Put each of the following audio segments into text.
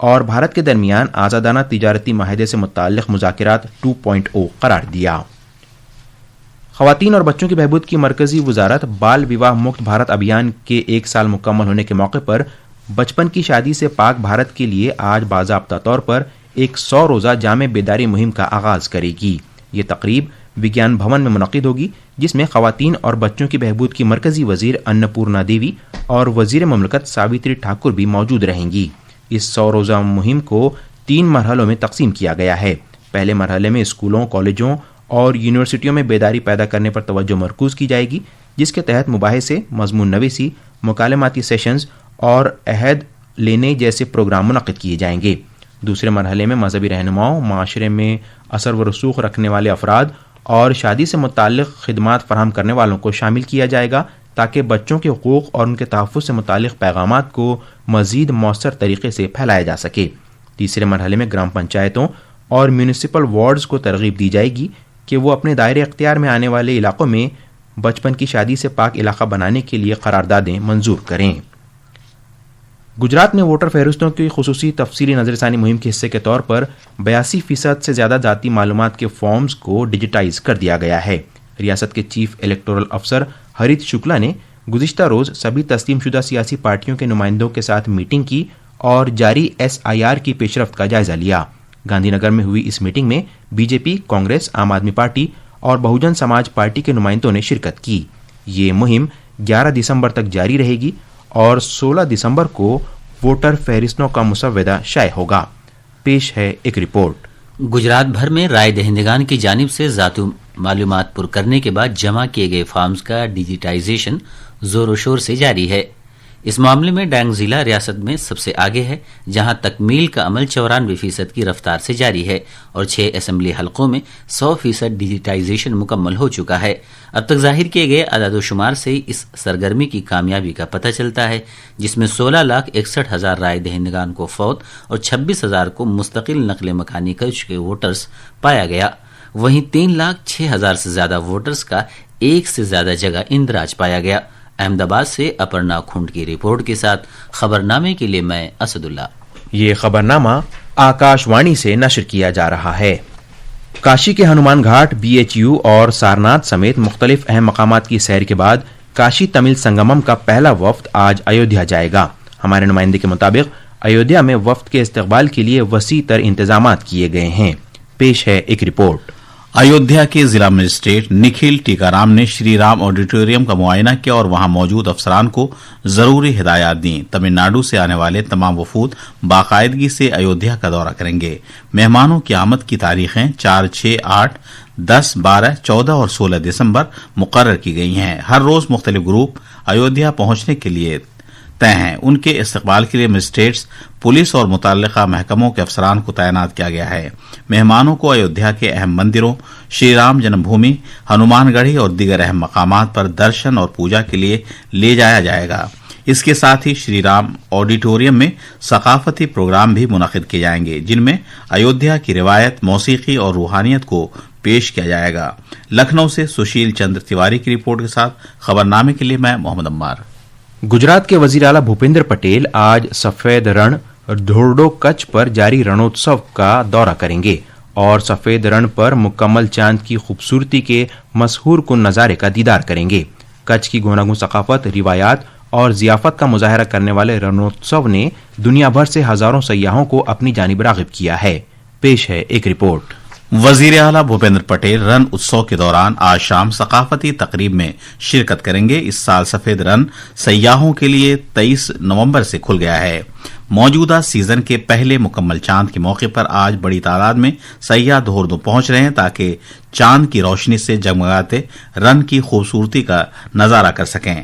اور بھارت کے درمیان آزادانہ تجارتی معاہدے سے متعلق مذاکرات 2.0 قرار دیا۔ خواتین اور بچوں کی بہبود کی مرکزی وزارت بال وواہ مکت بھارت ابھیان کے 1 سال مکمل ہونے کے موقع پر بچپن کی شادی سے پاک بھارت کے لیے آج باضابطہ طور پر ایک 100 روزہ جامع بیداری مہم کا آغاز کرے گی۔ یہ تقریب وگیان بھون میں منعقد ہوگی، جس میں خواتین اور بچوں کی بہبود کی مرکزی وزیر انپورنا دیوی اور وزیر مملکت ساوتری ٹھاکر بھی موجود رہیں گی۔ اس 100 روزہ مہم کو 3 مرحلوں میں تقسیم کیا گیا ہے۔ پہلے مرحلے میں اسکولوں، کالجوں اور یونیورسٹیوں میں بیداری پیدا کرنے پر توجہ مرکوز کی جائے گی، جس کے تحت مباحثے، مضمون نویسی، مکالماتی سیشنز اور عہد لینے جیسے پروگرام منعقد کیے جائیں گے۔ دوسرے مرحلے میں مذہبی رہنماؤں، معاشرے میں اثر و رسوخ رکھنے والے افراد اور شادی سے متعلق خدمات فراہم کرنے والوں کو شامل کیا جائے گا، تاکہ بچوں کے حقوق اور ان کے تحفظ سے متعلق پیغامات کو مزید مؤثر طریقے سے پھیلایا جا سکے۔ تیسرے مرحلے میں گرام پنچایتوں اور میونسپل وارڈز کو ترغیب دی جائے گی کہ وہ اپنے دائرے اختیار میں آنے والے علاقوں میں بچپن کی شادی سے پاک علاقہ بنانے کے لیے قراردادیں منظور کریں۔ گجرات میں ووٹر فہرستوں کی خصوصی تفصیلی نظر ثانی مہم کے حصے کے طور پر 82% سے زیادہ ذاتی معلومات کے فارمز کو ڈیجیٹائز کر دیا گیا ہے۔ ریاست کے چیف الیکٹورل افسر ہریت شکلا نے گزشتہ روز سبھی تسلیم شدہ سیاسی پارٹیوں کے نمائندوں کے ساتھ میٹنگ کی اور جاری SIR کی پیش رفت کا جائزہ لیا۔ گاندھی نگر میں ہوئی اس میٹنگ میں BJP، کانگریس، عام آدمی پارٹی اور بہوجن سماج پارٹی کے نمائندوں نے شرکت کی۔ یہ مہم 11 دسمبر تک جاری رہے گی اور 16 دسمبر کو ووٹر فہرستوں کا مسودہ شائع ہوگا۔ پیش ہے ایک رپورٹ۔ گجرات بھر میں رائے دہندگان کی جانب سے ذاتی معلومات پر کرنے کے بعد جمع کیے گئے فارمز کا ڈیجیٹائزیشن زور و شور سے جاری ہے۔ اس معاملے میں ڈانگ ضلع ریاست میں سب سے آگے ہے، جہاں تکمیل کا عمل 94% کی رفتار سے جاری ہے اور 6 اسمبلی حلقوں میں 100% ڈیجیٹائزیشن مکمل ہو چکا ہے۔ اب تک ظاہر کیے گئے اعداد و شمار سے اس سرگرمی کی کامیابی کا پتہ چلتا ہے، جس میں 16,61,000 رائے دہندگان کو فوت اور 26,000 کو مستقل نقل مکانی کر چکے ووٹرز پایا گیا۔ وہیں 3,06,000 سے زیادہ ووٹرز کا ایک سے زیادہ جگہ اندراج پایا گیا۔ احمد آباد سے اپرنا کھنڈ کی رپورٹ کے ساتھ خبرنامے کے لیے میں اسد اللہ۔ یہ خبرنامہ آکاش وانی سے نشر کیا جا رہا ہے۔ کاشی کے ہنومان گھاٹ، BHU اور سارناتھ سمیت مختلف اہم مقامات کی سیر کے بعد کاشی تمل سنگمم کا پہلا وفد آج ایودھیا جائے گا۔ ہمارے نمائندے کے مطابق ایودھیا میں وفد کے استقبال کے لیے وسیع تر انتظامات کیے گئے ہیں۔ پیش ہے ایک رپورٹ۔ ایودھیا کے ضلع مجسٹریٹ نکھل ٹیکارام نے شری رام آڈیٹوریم کا معائنہ کیا اور وہاں موجود افسران کو ضروری ہدایات دیں۔ تمل ناڈو سے آنے والے تمام وفود باقاعدگی سے ایودھیا کا دورہ کریں گے۔ مہمانوں کی آمد کی تاریخیں 4، 6، 8، 10، 12، 14 اور 16 دسمبر مقرر کی گئی ہیں۔ ہر روز مختلف گروپ ایودھیا پہنچنے کے لیے طے ہیں۔ ان کے استقبال کے لیے مجسٹریٹس، پولیس اور متعلقہ محکموں کے افسران کو تعینات کیا گیا ہے۔ مہمانوں کو ایودھیا کے اہم مندروں، شری رام جنم بھومی، ہنومان گڑھی اور دیگر اہم مقامات پر درشن اور پوجا کے لیے لے جایا جائے گا۔ اس کے ساتھ ہی شری رام آڈیٹوریم میں ثقافتی پروگرام بھی منعقد کیے جائیں گے، جن میں ایودھیا کی روایت، موسیقی اور روحانیت کو پیش کیا جائے گا۔ لکھنؤ سے سشیل چندر تیواری کی رپورٹ کے ساتھ خبرنامے کے لیے میں محمد عمار۔ گجرات کے وزیر اعلیٰ بھوپیندر پٹیل آج سفید رن دھوردو کچھ پر جاری رنوتسو کا دورہ کریں گے اور سفید رن پر مکمل چاند کی خوبصورتی کے مسحور کن نظارے کا دیدار کریں گے۔ کچھ کی گوناگون ثقافت، روایات اور ضیافت کا مظاہرہ کرنے والے رنوتسو نے دنیا بھر سے ہزاروں سیاحوں کو اپنی جانب راغب کیا ہے۔ پیش ہے ایک رپورٹ۔ وزیر اعلیٰ بھوپیندر پٹیل رن اتسو کے دوران آج شام ثقافتی تقریب میں شرکت کریں گے۔ اس سال سفید رن سیاحوں کے لیے 23 نومبر سے کھل گیا ہے۔ موجودہ سیزن کے پہلے مکمل چاند کے موقع پر آج بڑی تعداد میں سیاح دھوردو پہنچ رہے ہیں تاکہ چاند کی روشنی سے جگمگاتے رن کی خوبصورتی کا نظارہ کر سکیں۔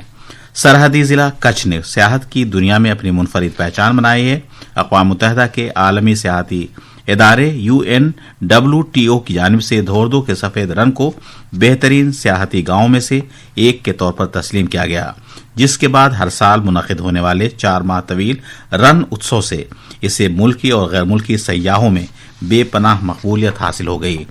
سرحدی ضلع کچھ نے سیاحت کی دنیا میں اپنی منفرد پہچان بنائی ہے۔ اقوام متحدہ کے عالمی سیاحتی ادارے UNWTO کی جانب سے دھوردو کے سفید رن کو بہترین سیاحتی گاؤں میں سے ایک کے طور پر تسلیم کیا گیا، جس کے بعد ہر سال منعقد ہونے والے 4 ماہ طویل رن اتسو سے اسے ملکی اور غیر ملکی سیاحوں میں بے پناہ مقبولیت حاصل ہو گئی۔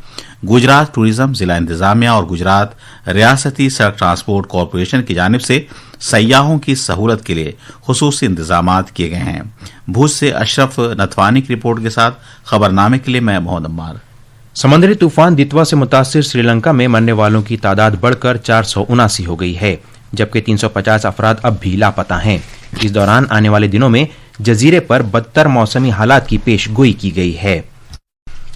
گجرات ٹورزم ضلع انتظامیہ اور گجرات ریاستی سڑک ٹرانسپورٹ کارپوریشن کی جانب سے سیاحوں کی سہولت کے لیے خصوصی انتظامات کیے گئے ہیں۔ بھوج سے اشرف نتوانی کی رپورٹ کے ساتھ خبرنامے کے لیے میں محمد عمار۔ سمندری طوفان دتوا سے متاثر سری لنکا میں مرنے والوں کی تعداد بڑھ کر 479 ہو گئی ہے، جبکہ 350 افراد اب بھی لاپتہ ہیں۔ اس دوران آنے والے دنوں میں جزیرے پر بدتر موسمی حالات کی پیش گوئی کی گئی ہے۔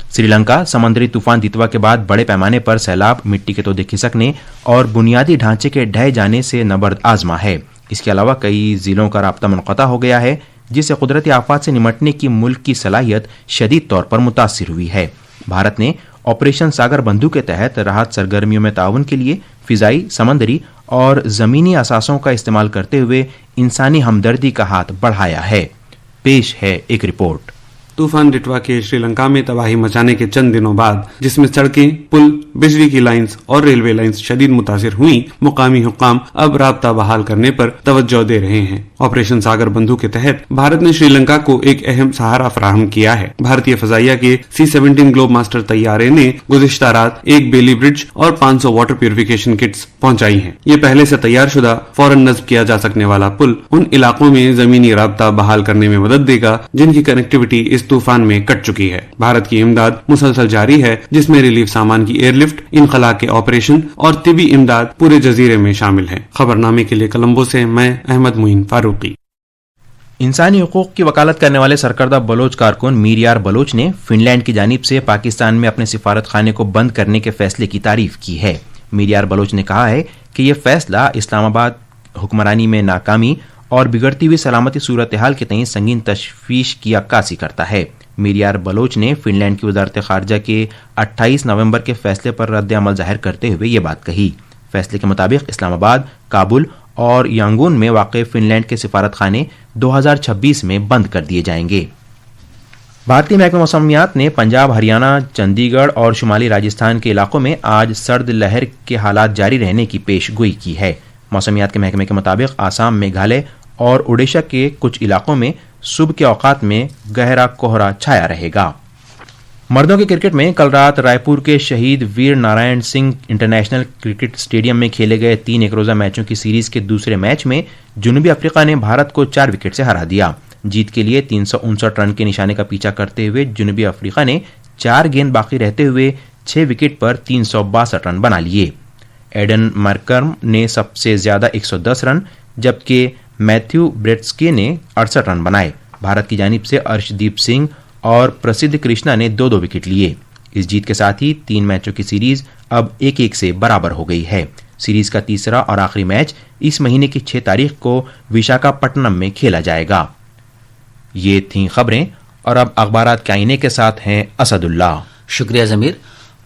سری لنکا سمندری طوفان دتوا کے بعد بڑے پیمانے پر سیلاب، مٹی کے تودے کھسکنے اور بنیادی ڈھانچے کے ڈھہ جانے سے نبرد آزما ہے۔ اس کے علاوہ کئی ضلعوں کا رابطہ منقطع ہو گیا ہے، جس سے قدرتی آفات سے نمٹنے کی ملک کی صلاحیت شدید طور پر متاثر ہوئی ہے۔ بھارت نے آپریشن ساگر بندھو کے تحت راحت سرگرمیوں میں تعاون کے لیے فضائی، سمندری اور زمینی اثاثوں کا استعمال کرتے ہوئے انسانی ہمدردی کا ہاتھ بڑھایا ہے۔ پیش ہے ایک رپورٹ۔ طوفان ڈٹوا کے سری لنکا میں تباہی مچانے کے چند دنوں بعد، جس میں سڑکیں، پل، بجلی کی لائنز اور ریلوے لائنز شدید متاثر ہوئیں، مقامی حکام اب رابطہ بحال کرنے پر توجہ دے رہے ہیں۔ آپریشن ساگر بندھو کے تحت بھارت نے سری لنکا کو ایک اہم سہارا فراہم کیا ہے۔ بھارتی فضائیہ کے C-17 گلوب ماسٹر طیارے نے گزشتہ رات ایک بیلی برج اور 500 واٹر پیوریفیکیشن کٹس پہنچائی ہیں۔ یہ پہلے سے تیار شدہ، فوراً نصب کیا جا سکنے والا پل ان علاقوں میں زمینی رابطہ بحال کرنے میں مدد دے گا جن کی کنیکٹیوٹی اس طوفان میں کٹ چکی ہے۔ بھارت کی امداد مسلسل جاری ہے، جس میں ریلیف سامان کی ایئر لفٹ، انخلا کے آپریشن اور طبی امداد پورے جزیرے میں شامل ہے۔ خبرنامے کے لیے کولمبو سے میں احمد معین فاروقی۔ انسانی حقوق کی وکالت کرنے والے سرکردہ بلوچ کارکن میریار بلوچ نے فن لینڈ کی جانب سے پاکستان میں اپنے سفارت خانے کو بند کرنے کے فیصلے کی تعریف کی ہے۔ میریار بلوچ نے کہا ہے کہ یہ فیصلہ اسلام آباد حکمرانی میں ناکامی اور بگڑتی ہوئی سلامتی صورتحال کے تئیں سنگین تشویش کی عکاسی کرتا ہے۔ میریار بلوچ نے فن لینڈ کی وزارت خارجہ کے 28 نومبر کے فیصلے پر رد عمل ظاہر کرتے ہوئے یہ بات کہی۔ فیصلے کے مطابق اسلام آباد، کابل اور یانگون میں واقع فن لینڈ کے سفارت خانے 2026 میں بند کر دیے جائیں گے۔ بھارتی محکمہ موسمیات نے پنجاب، ہریانہ، چندی گڑھ اور شمالی راجستھان کے علاقوں میں آج سرد لہر کے حالات جاری رہنے کی پیش گوئی کی ہے۔ موسمیات کے محکمے کے مطابق آسام، میگھالیہ اور اڈیشہ کے کچھ علاقوں میں صبح کے اوقات میں گہرا کوہرا چھایا رہے گا۔ مردوں کے کرکٹ میں کل رات رائے پور کے شہید Veer Narayan Singh international cricket stadium میں کھیلے گئے 3 ایک روزہ میچوں کی سیریز کے دوسرے میچ میں جنوبی افریقہ نے بھارت کو 4 وکٹ سے ہرا دیا۔ جیت کے لیے 359 رن کے نشانے کا پیچھا کرتے ہوئے جنوبی افریقہ نے 4 گیند باقی رہتے ہوئے 6 وکٹ پر 362 رن بنا لیے۔ ایڈن مرکرم نے سب سے زیادہ 110 رن جبکہ میتھیو بریٹسکے نے 68 رن بنائے۔ بھارت کی جانب سے ارشدیپ سنگھ اور پرسدھ کرشنا نے 2 وکٹ لیے۔ اس جیت کے ساتھ ہی 3 میچوں کی سیریز اب 1-1 سے برابر ہو گئی ہے۔ سیریز کا تیسرا اور آخری میچ اس مہینے کی 6 تاریخ کو وشاکھاپٹنم میں کھیلا جائے گا۔ یہ تھیں خبریں، اور اب اخبارات کے آئینے کے ساتھ ہیں اسد اللہ۔ شکریہ ضمیر۔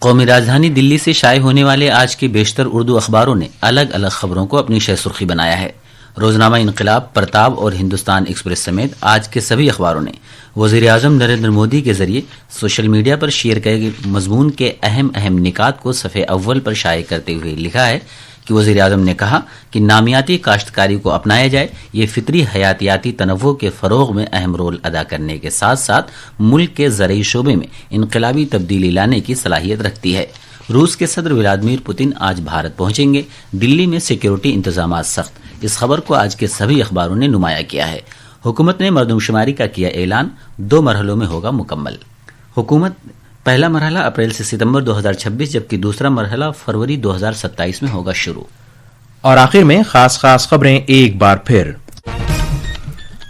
قومی راجدھانی دلی سے شائع ہونے والے آج کے بیشتر اردو اخباروں نے الگ الگ خبروں کو اپنی شہ سرخی بنایا ہے۔ روزنامہ انقلاب، پرتاب اور ہندوستان ایکسپریس سمیت آج کے سبھی اخباروں نے وزیر اعظم نریندر مودی کے ذریعے سوشل میڈیا پر شیئر کئے گئے مضمون کے اہم نکات کو صفحے اول پر شائع کرتے ہوئے لکھا ہے کہ وزیر اعظم نے کہا کہ نامیاتی کاشتکاری کو اپنایا جائے، یہ فطری حیاتیاتی تنوع کے فروغ میں اہم رول ادا کرنے کے ساتھ ساتھ ملک کے زرعی شعبے میں انقلابی تبدیلی لانے کی صلاحیت رکھتی ہے۔ روس کے صدر ولادیمیر پوتن آج بھارت پہنچیں گے۔ دلی میں سیکیورٹی انتظامات سخت، اس خبر کو آج کے سبھی اخباروں نے نمایاں کیا ہے۔ حکومت نے مردم شماری کا کیا اعلان، 2 مرحلوں میں ہوگا مکمل۔ حکومت پہلا مرحلہ اپریل سے ستمبر 2026 جبکہ دوسرا مرحلہ فروری 2027 میں ہوگا شروع۔ اور آخر میں خاص خبریں ایک بار پھر۔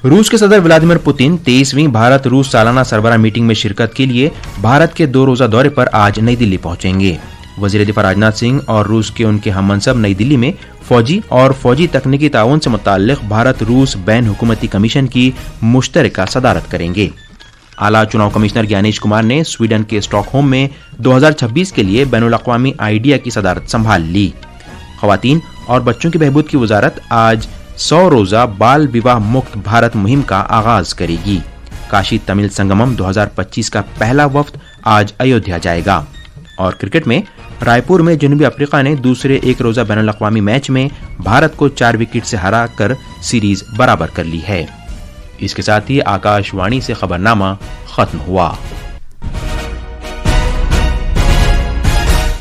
روس کے صدر ولادیمیر پوتن 23ویں بھارت روس سالانہ سربراہ میٹنگ میں شرکت کے لیے بھارت کے 2 روزہ دورے پر آج نئی دلی پہنچیں گے۔ وزیر دفاع راجناتھ سنگھ اور روس کے ان کے ہم منصب نئی دلی میں فوجی اور فوجی تکنیکی تعاون سے متعلق بھارت روس بین حکومتی کمیشن کی مشترکہ صدارت کریں گے۔ اعلیٰ چناؤ کمشنر گیانیش کمار نے سویڈن کے اسٹاک ہوم میں 2026 کے لیے بین الاقوامی آئیڈیا کی صدارت سنبھال لی۔ خواتین اور بچوں کی بہبود کی وزارت آج 100 روزہ بال وواہ مکت بھارت مہم کا آغاز کرے گی۔ کاشی تمل سنگمم 2025 کا پہلا وفد آج ایودھیا جائے گا۔ اور کرکٹ میں رائے پور میں جنوبی افریقہ نے دوسرے 1 روزہ بین الاقوامی میچ میں بھارت کو 4 وکٹ سے ہرا کر سیریز برابر کر لی ہے۔ اس کے ساتھ ہی آکاش وانی سے خبرنامہ ختم ہوا۔